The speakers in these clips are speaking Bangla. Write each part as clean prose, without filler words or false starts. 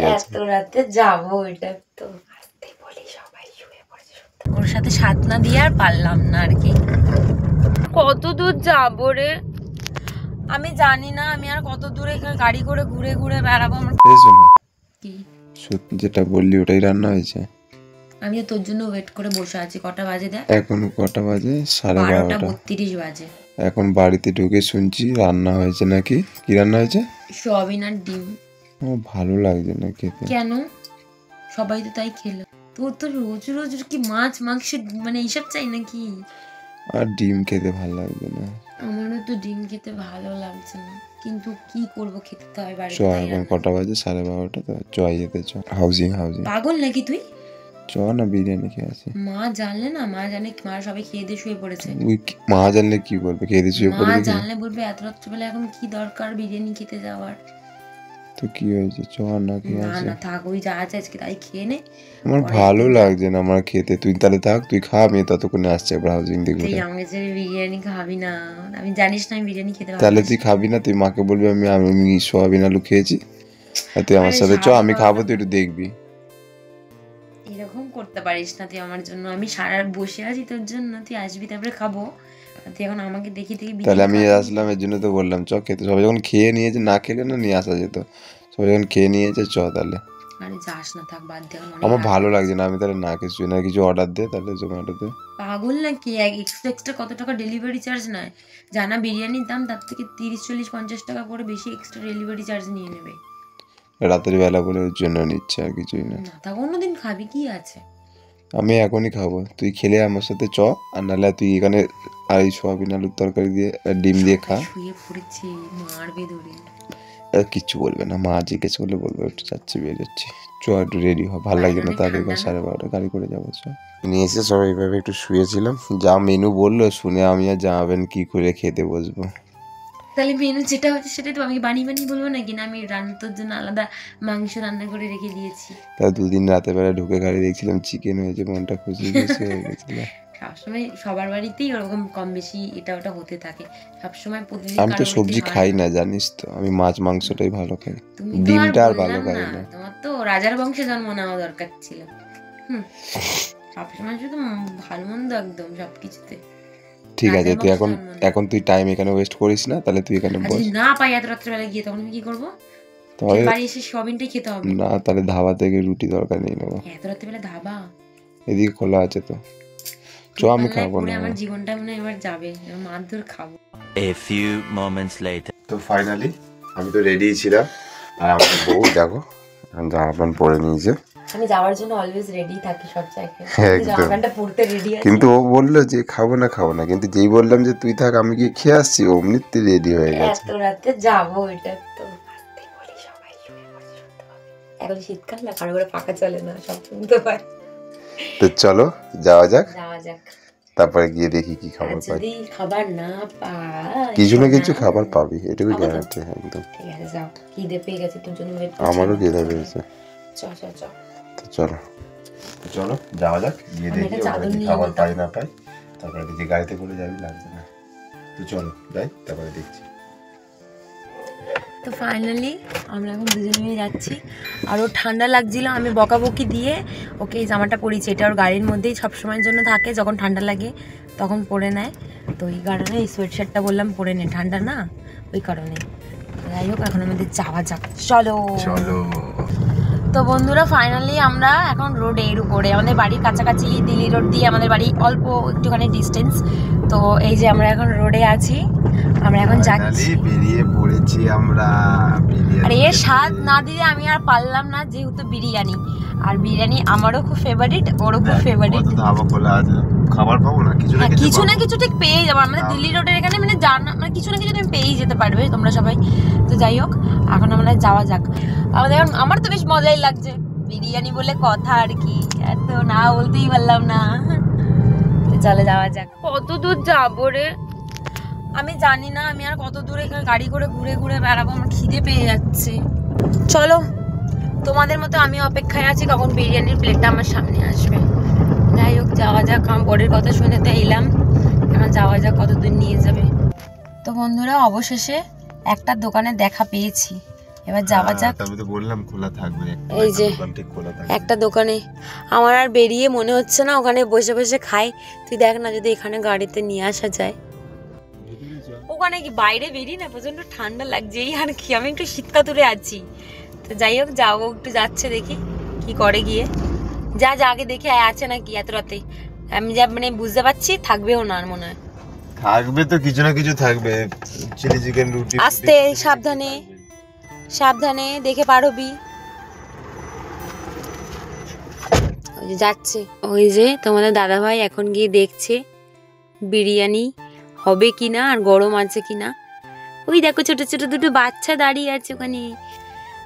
এত রাতে যাবো, এটা তো আসতে বলি সবাই শুয়ে পড়েছে। ওর সাথে সাথ না দিয়ে আর পারলাম না আর কি। কত দূর যাবো রে আমি জানি না, আমি আর কত দূরে গাড়ি করে ঘুরে ঘুরে বেড়াবো। আমার কি সত্যি যেটা বললি ওটাই রান্না হয়েছে? আমি তোর জন্য ওয়েট করে বসে আছি। কটা বাজে দেখ? এখন কটা বাজে? 12:30 বাজে। এখন বাড়িতে ঢুকে শুনছি রান্না হয়েছে নাকি? কি রান্না হয়েছে? সোয়াবিন আর ডিম। ও ভালো লাগছে না খেতে। কেন? সবাই তো তাই খেলো। তোর তো রোজ রোজ কি মাছ মাংস মানে এইসব চাই নাকি? আর ডিম খেতে ভালো লাগছে না। আমারও তো ডিম খেতে ভালো লাগছে না, কিন্তু কি করব, খেতে তো হয় বাড়িতে। এখন কটা বাজে? 12:30 তো চয় যেতে চ। হাউজিং পাগল নাকি তুই? চ না, বিরিয়ানি খেয়ে আসি। মা জানলে না, মা জানে, মা সবাই খেয়ে দিয়ে শুয়ে পড়েছে। মা জানলে কি করবে? খেয়ে দিয়ে শুয়ে পড়বে। মা জানলে বলবে এত রাত্রিবেলা এখন কি দরকার বিরিয়ানি খেতে যাওয়ার। তো কি হয়েছে? চ না খেয়ে আসি। না থাক, ওই যা আছে আজকে তাই খেয়ে নে। আমার ভালো লাগছে না আমার খেতে। তুই তাহলে থাক, তুই খা, আমি ততক্ষণে আসছি ব্রাউজিং দেখবো। তুই আমাকে ছেড়ে বিরিয়ানি খাবি না, আমি জানিস না আমি বিরিয়ানি খেতে ভালোবাসি। তাহলে তুই খাবি না? তুই মাকে বলবি আমি সোয়াবিন আলু খেয়েছি, আর তুই আমার সাথে চ, আমি খাবো, তুই একটু দেখবি। এরকম করতে পারিস না তুই আমার জন্য। আমি সারা বসে আছি তোর জন্য, তুই আসবি তারপরে খাবো। তুই এখন আমাকে দেখি দেখি। তাহলে আমি আসলাম, এর জন্য তো বললাম চ খেতে। সবাই যখন খেয়ে নিয়েছে, না খেলে না নিয়ে আসা যেত। সবাই যখন খেয়ে নিয়েছে চ তাহলে। আরে যাস না, থাক, বাদ দে। আমার ভালো লাগছে না, আমি তাহলে না কিছু অর্ডার দে তাহলে জোম্যাটোতে। পাগল নাকি? এক্সট্রা কত টাকা ডেলিভারি চার্জ নেয় জানা? বিরিয়ানির দাম তার থেকে 30, 40, 50 টাকা করে বেশি এক্সট্রা ডেলিভারি চার্জ নিয়ে নেবে। রাতের বেলা বলে ওর জন্য নিচ্ছে, আর কিছুই না। তা অন্যদিন খাবি, কি আছে? আমি এখনই খাবো, তুই খেলে আমার সাথে চ, আর নাহলে তুই এখানে আর এই সোয়াবিন আলুর তরকারি দিয়ে ডিম দিয়ে খা। শুয়ে পড়েছি, মারবে ধরে। কিচ্ছু বলবে না, মা জিজ্ঞেস করলে বলবে একটু যাচ্ছি, বেরিয়ে যাচ্ছি। চ একটু রেডি হ, ভালো লাগছে না তাদের 12:30 গাড়ি করে যাবো। চ নিয়ে এসে সবাই এইভাবে একটু শুয়েছিলাম। যা মেনু বললো শুনে আমি আর জানাবেন কি করে খেতে বসবো। তাহলে মেনু যেটা হচ্ছে সেটাই তো আমি বানিয়ে বলবো নাকি? না আমি তোর জন্য আলাদা মাংস রান্না করে রেখে দিয়েছি। তা দুদিন রাতের বেলা ঢুকে গাড়ি দেখছিলাম চিকেন হয়েছে, মনটা খুশি খুশি হয়ে গেছিল। সবসময় সবার বাড়িতেই ওরকম কম বেশি এটা ওটা হতে থাকে সবসময়, প্রতিদিন। আমি তো সবজি খাই না জানিস তো, আমি মাছ মাংসটাই ভালো খাই, ডিমটা আর ভালো খাই না। তোমার তো রাজার বংশে জন্ম নেওয়া দরকার ছিল। সবসময় শুধু ভালো মন্দ একদম সবকিছুতে। ঠিক আছে, তুই এখন তুই টাইম এখানে ওয়েস্ট করিস না, তাহলে তুই এখানে বস। না পাই এত রাত্রেবেলা গিয়ে, তখন আমি কি করবো? বাড়ি এসে সোয়াবিনটাই খেতে হবে। না তাহলে ধাবা থেকে রুটি দরকার নিয়ে নেবো। এত রাত্রেবেলা ধাবা? এদিকে খোলা আছে তো, চ। আমি খাবো না, আমার জীবনটা মনে এবার যাবে, মারধর খাবো। A few moments later. তো ফাইনালি আমি তো রেডি ছিলাম, আর আমার বউ দেখো এখন জামা প্যান্ট পরে নিয়েছে। আমি যাওয়ার জন্য অলওয়েজ রেডি থাকি সব জায়গায়, জামা প্যান্টটা পরতে রেডি আছি। কিন্তু ও বললো যে খাবো না, কিন্তু যেই বললাম যে তুই থাক আমি গিয়ে খেয়ে আসছি, অমনিতে রেডি হয়ে গেছে। এত রাতে যাবো, এটা তো আসতে বলি সবাই শুয়ে পড়েছে। এখন শীতকাল না, কারো ঘরে পাখা চলে না, সব শুনতে পাই। তো চলো যাওয়া যাক, তারপরে গিয়ে দেখি কি খাবার পাই। যদি খাবার না পাই, কিছু না কিছু খাবার পাবি, এটুকু গ্যারান্টি। একদম ঠিক আছে, যাও। খিদে পেয়ে গেছে তোর জন্য ওয়েট করছি। আমারও খিদে পেয়েছে। তো চলো যাওয়া যাক, গিয়ে দেখি খাবার পাই না পাই, তারপরে যে গাড়িতে করে যাবি লাগবে না। তো চলো যাই, তারপরে দেখছি। তো ফাইনালি আমরা এখন দুজনে মিলে যাচ্ছি। আর ওর ঠান্ডা লাগছিল, আমি বকাবকি দিয়ে ওকে এই জামাটা পরিয়েছি। এটা ওর গাড়ির মধ্যেই সবসময়ের জন্য থাকে, যখন ঠান্ডা লাগে তখন পরে নেয়। তো এই কারণে এই সোয়েট শার্টটা বললাম পরে নে, ঠান্ডা না, ওই কারণে। যাই হোক, এখন আমাদের যাওয়া যাক, চলো। তো বন্ধুরা ফাইনালি আমরা এখন রোডের উপরে, আমাদের বাড়ির কাছাকাছি, দিল্লি রোড দিয়ে আমাদের বাড়ি অল্প একটুখানি ডিস্টেন্স। তো এই যে আমরা এখন রোডে আছি, আমরা এখন যাচ্ছি, বেরিয়ে পড়েছি আমরা। আর এর স্বাদ না দিলে আমি আর পারলাম না, যেহেতু বিরিয়ানি, আর বিরিয়ানি আমারও খুব ফেভারিট, ওরও খুব ফেভারিট। ধাবা খোলা আছে, খাবার পাবো না, কিছু না কিছু ঠিক পেয়ে যাবো আমাদের দিল্লি রোডের এখানে, মানে জানা, মানে কিছু না কিছু তুমি পেয়েই যেতে পারবে তোমরা সবাই। তো যাই হোক, এখন আমরা যাওয়া যাক। আমাদের এখন, আমার তো বেশ মজাই লাগছে, বিরিয়ানি বলে কথা আর কি, এত না বলতেই পারলাম না। চলে যাওয়া যাক। কত দূর যাবো রে আমি জানি না, আমি আর কত দূরে গাড়ি করে ঘুরে ঘুরে বেড়াবো, আমার খিদে পেয়ে যাচ্ছে। চলো, তোমাদের মতো আমি অপেক্ষায় আছি কখন বিরিয়ানির প্লেটটা আমার সামনে আসবে। যাই হোক, যাওয়া যাক, আমার বরের কথা শুনে তো এলাম, এখন যাওয়া যাক কত দূর নিয়ে যাবে। তো বন্ধুরা অবশেষে একটা দোকানে দেখা পেয়েছি, এবার যাওয়া যাক। আমি তো বললাম খোলা থাকবে, এই যে দোকান ঠিক খোলা থাকবে। একটা দোকানে আমার আর বেরিয়ে মনে হচ্ছে না, ওখানে বসে বসে খাই। তুই দেখ না যদি এখানে গাড়িতে নিয়ে আসা যায়। ওখানে কি বাইরে বেরিয়ে না প্রচন্ড ঠান্ডা লাগছে, এই আর কি আমি একটু শীতকাতুরে আছি। তো যাই হোক, যাবো একটু, যাচ্ছে দেখি কি করে গিয়ে। যা আগে দেখে আছে নাকি এত রাতে, আমি যা মানে বুঝতে পারছি থাকবেও না মনে হয়। থাকবে তো, কিছু না কিছু থাকবে, চিলি চিকেন, রুটি। আস্তে সাবধানে সাবধানে দেখে পার হবি। ওই যে যাচ্ছে, ওই যে তোমাদের দাদা ভাই এখন গিয়ে দেখছে বিরিয়ানি হবে কিনা আর গরম আছে কিনা। ওই দেখো ছোট ছোট দুটো বাচ্চা দাঁড়িয়ে আছে ওখানে।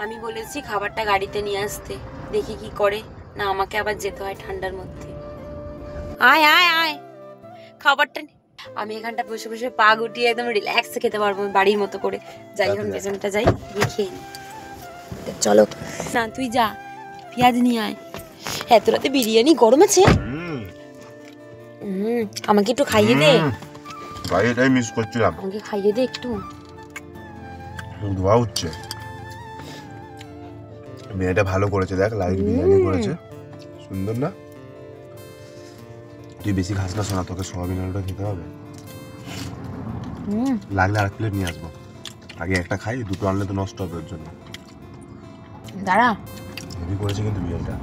আমি বলেছি খাবারটা গাড়িতে নিয়ে আসতে, দেখি কি করে, না আমাকে আবার যেতে হয় ঠান্ডার মধ্যে। আয় আয় আয় খাবারটা আমি এখানটা বসে বসে পা গুটিয়ে একদম রিল্যাক্সে খেতে পারবো বাড়ির মতো করে। যাই এখন পেছনটা যাই, গিয়ে খেয়ে নি। চলো না তুই যা, পেঁয়াজ নিয়ে আয়। এত রাতে বিরিয়ানি গরম আছে। আমাকে একটু খাইয়ে দে। এটাই মিস করছিলাম, আমাকে খাইয়ে দে একটু। ধোয়া হচ্ছে। মেয়েটা ভালো করেছে, দেখ লাইট বিরিয়ানি করেছে, সুন্দর না? তুই বেশি খাস না শোনা, তোকে সোয়াবিন আলুটা খেতে হবে। লাগলে আর প্লেট নিয়ে আসবো, আগে একটা খাই, দুটো আনলে তো নষ্ট হবে ওর জন্য। দাঁড়া, হেভি করেছে কিন্তু বিরিয়ানিটা।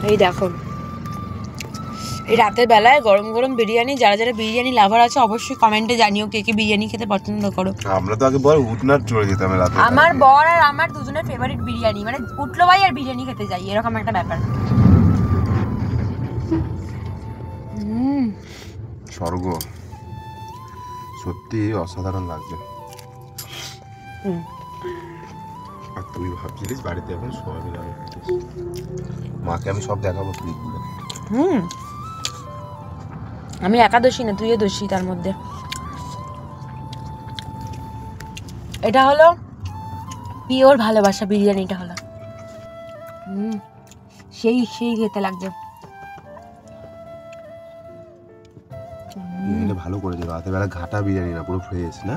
এই দেখো এই রাতের বেলায় গরম গরম বিরিয়ানি। যারা যারা বিরিয়ানি লাভার আছে অবশ্যই কমেন্টে জানিও কে কে বিরিয়ানি খেতে পছন্দ করো। আমরা তো আগে বল উঠনার চলে যেতাম রাতে। আমার বর আর আমার দুজনের ফেভারিট বিরিয়ানি, মানে উঠলো ভাই আর বিরিয়ানি খেতে যাই, এরকম একটা ব্যাপার। স্বর্গ, সত্যি অসাধারণ লাগছে। আর তুই ভাবছিলিস বাড়িতে এখন সোয়াবিন আলু খেতিস, মাকে আমি সব দেখাবো ক্লিপগুলো। আমি একাদশী না, তুইও দোষী তার মধ্যে। এটা হলো পিওর ভালোবাসা বিরিয়ানিটা হলো। সেই সেই খেতে লাগছে। বিরিয়ানিটা ভালো করেছে, রাতের বেলা ঘাটা বিরিয়ানি না, পুরো ফ্রেশ না?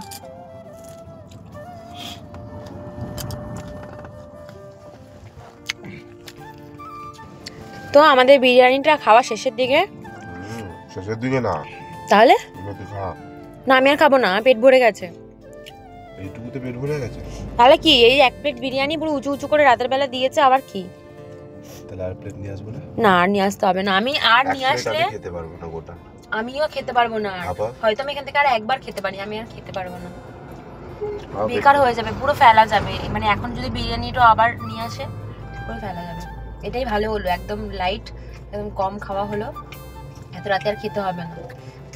তো আমাদের বিরিয়ানিটা খাওয়া শেষের দিকে। শেষের দিকে না, তাহলে খা। না আমি আর খাবো না, পেট ভরে গেছে। এইটুকুতে পেট ভরে গেছে? তাহলে কি এই এক প্লেট বিরিয়ানি পুরো উঁচু উঁচু করে রাতের বেলা দিয়েছে, আবার কি? তাহলে আর প্লেট নিয়ে আসবো না? না আর নিয়ে আসতে হবে না, আমি আর নিয়ে আসলে খেতে পারবো না গোটা। আমিও খেতে পারবো না, হয়তো আমি এখান থেকে আর একবার খেতে পারি, আমি আর খেতে পারবো না, বেকার হয়ে যাবে, পুরো ফেলা যাবে। মানে এখন যদি বিরিয়ানিটা আবার নিয়ে আসে পুরো ফেলা যাবে। এটাই ভালো হলো, একদম লাইট, একদম কম খাওয়া হলো, এত রাতে আর খেতে হবে না।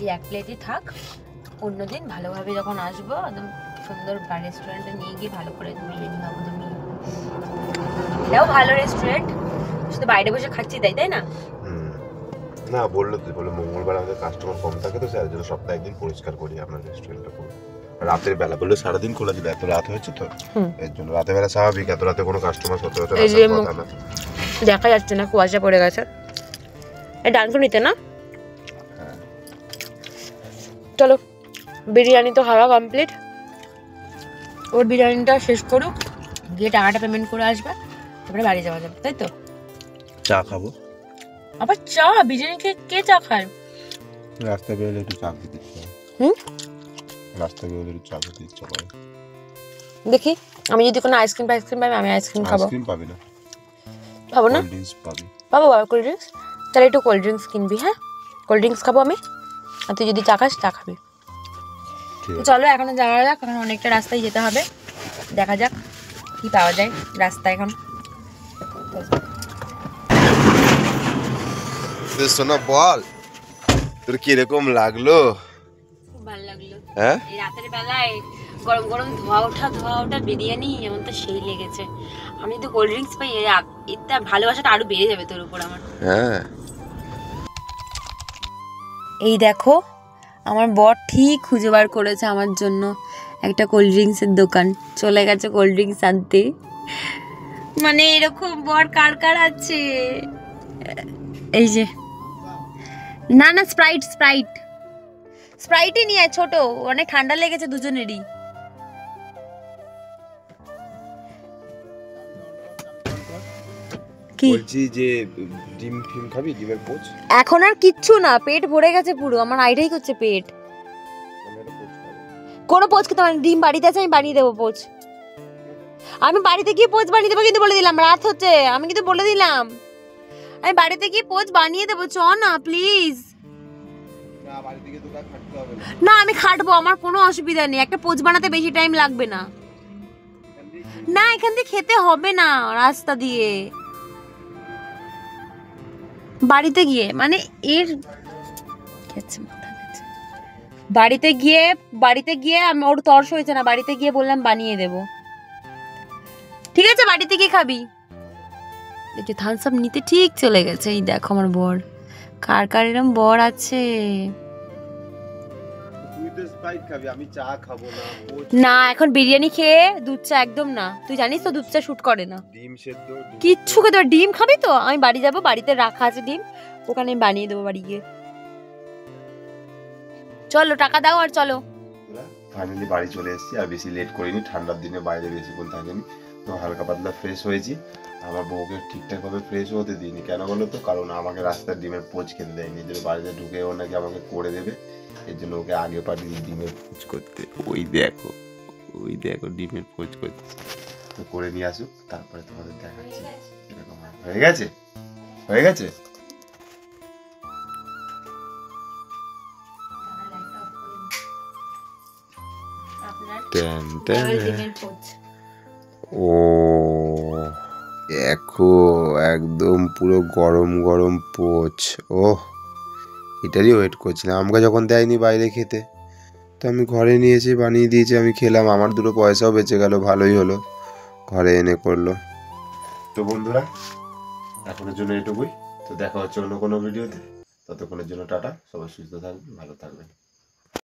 এই এক প্লেটই থাক, অন্যদিন ভালোভাবে যখন আসবো একদম সুন্দর রেস্টুরেন্টে নিয়ে গিয়ে ভালো করে বিরিয়ানি খাবো। তুমি এটাও ভালো রেস্টুরেন্ট, শুধু বাইরে বসে খাচ্ছি তাই তাই না? না বললো তো, বলে মঙ্গলবার আমাদের কাস্টমার কম থাকে, তো স্যার জন্য সপ্তাহে একদিন পরিষ্কার করি আপনার রেস্টুরেন্টটা পুরো। রাতের বেলা বললে সারাদিন খোলা ছিল, এত রাত হয়েছে তো এর জন্য। রাতের বেলা স্বাভাবিক, এত রাতে কোনো কাস্টমার সচরাচর আসার কথা না। দেখা যাচ্ছে না, কুয়াশা পড়ে গেছে। এই ডান্স নিতে না? চলো বিরিয়ানি তো খাওয়া কমপ্লিট, ওর বিরিয়ানিটা শেষ করুক, গিয়ে টাকাটা পেমেন্ট করে আসবে, তারপরে বাড়ি যাওয়া যাবে, তাই তো? চা খাবো আবার চা? বিরিয়ানি খেয়ে কে চা খায়? রাস্তায় বেরোলে একটু চা খেতে ইচ্ছা করে। রাস্তায় বেরোলে একটু চা খেতে ইচ্ছা করে। দেখি আমি যদি কোনো আইসক্রিম পাই, আমি আইসক্রিম খাবো। আইসক্রিম পাবি না? পাবো না? কোল্ড ড্রিঙ্কস পাবি। পাবো বাবা কোল্ড ড্রিঙ্কস? তাহলে একটু কোল্ড ড্রিঙ্কস কিনবি। হ্যাঁ কোল্ড ড্রিঙ্কস খাবো আমি, আর তুই যদি চা খাস চা খাবি। চলো এখন যাওয়া যাক, এখন অনেকটা রাস্তায় যেতে হবে, দেখা যাক কি পাওয়া যায় রাস্তায় এখন। শোনা বল, তোর কিরকম লাগলো? খুব ভালো লাগলো। হ্যাঁ এই রাতের বেলায় গরম গরম ধোয়া ওঠা বিরিয়ানি এমন তো সেই লেগেছে। আমি যদি কোল্ড ড্রিঙ্কস পাই, এটা ভালোবাসাটা আরো বেড়ে যাবে তোর উপর আমার। হ্যাঁ এই দেখো আমার বর ঠিক খুঁজে বার করেছে আমার জন্য একটা কোল্ড ড্রিঙ্কসের দোকান, চলে গেছে কোল্ড ড্রিঙ্কস আনতে। মানে এরকম বর কার কার আছে? এই যে না না স্প্রাইটই নিয়ে ছোট, অনেক ঠান্ডা লেগেছে দুজনেরই। কি বলছি যে ডিম ফিম খাবি, ডিমের পোচ? এখন আর কিচ্ছু না, পেট ভরে গেছে পুরো, আমার আইটাই করছে পেট। আমি একটা পোচ খাবো। কোনো পোচ খেতে পারি, ডিম বাড়িতে আছে, আমি বানিয়ে দেবো পোচ। আমি বাড়িতে গিয়ে পোচ বানিয়ে দেবো, কিন্তু বলে দিলাম রাত হচ্ছে, আমি কিন্তু বলে দিলাম আমি বাড়িতে গিয়ে পোচ বানিয়ে দেবো। চ না প্লিজ। না বাড়ি থেকে তো কাজ খাটতে হবে না। না আমি খাটবো, আমার কোনো অসুবিধা নেই, একটা পোচ বানাতে বেশি টাইম লাগবে না। না এখান দিয়ে খেতে হবে না, রাস্তা দিয়ে বাড়িতে গিয়ে মানে এর বাড়িতে গিয়ে আমি, ওর তর্স হয়েছে না, বাড়িতে গিয়ে বললাম বানিয়ে দেবো। ঠিক আছে বাড়িতে গিয়ে খাবি। দেখি থামস আপ নিতে ঠিক চলে গেছে। এই দেখো আমার বর, কার কার এরম বর আছে। তুই তো স্প্রাইট খাবি, আমি চা খাবো না। পোচ না এখন বিরিয়ানি খেয়ে দুধ চা একদম না, তুই জানিস তো দুধ চা শুট করে না। ডিম সেদ্ধ কিচ্ছু খেতে হবে। ডিম খাবি তো, আমি বাড়ি যাবো, বাড়িতে রাখা আছে ডিম, ওখানে আমি বানিয়ে দেবো বাড়ি গিয়ে। চলো টাকা দাও আর চলো। ফাইনালি বাড়ি চলে এসেছি, আর বেশি লেট করিনি, ঠান্ডার দিনে বাইরে বেশিক্ষণ থাকেনি, তো হালকা পাতলা ফ্রেশ হয়েছি। আমার বউকে ঠিকঠাক ভাবে ফ্রেশ হতে দিইনি, কেন বলো তো, কারণ আমাকে রাস্তায় ডিমের পোচ খেতে দেয়নি, যে বাড়িতে ঢুকে ও নাকি আমাকে করে দেবে, এর জন্য ওকে আগে পাঠিয়ে ডিমের পোচ করতে। ওই দেখো ডিমের পোচ করতে, তো করে নিয়ে আসুক, তারপরে তোমাদের দেখাচ্ছি এরকম হয়ে গেছে। হয়ে গেছে। ও দেখো একদম পুরো গরম গরম পোচ। ওহ এটারই ওয়েট করছিলাম, আমাকে যখন দেয়নি বাইরে খেতে, তো আমি ঘরে নিয়েছি, বানিয়ে দিয়েছি, আমি খেলাম, আমার দুটো পয়সাও বেঁচে গেল, ভালোই হলো, ঘরে এনে করলো। তো বন্ধুরা এখনের জন্য এটুকুই, তো দেখা হচ্ছে অন্য কোনো ভিডিওতে, ততক্ষণের জন্য টাটা, সবাই সুস্থ থাকবেন, ভালো থাকবেন।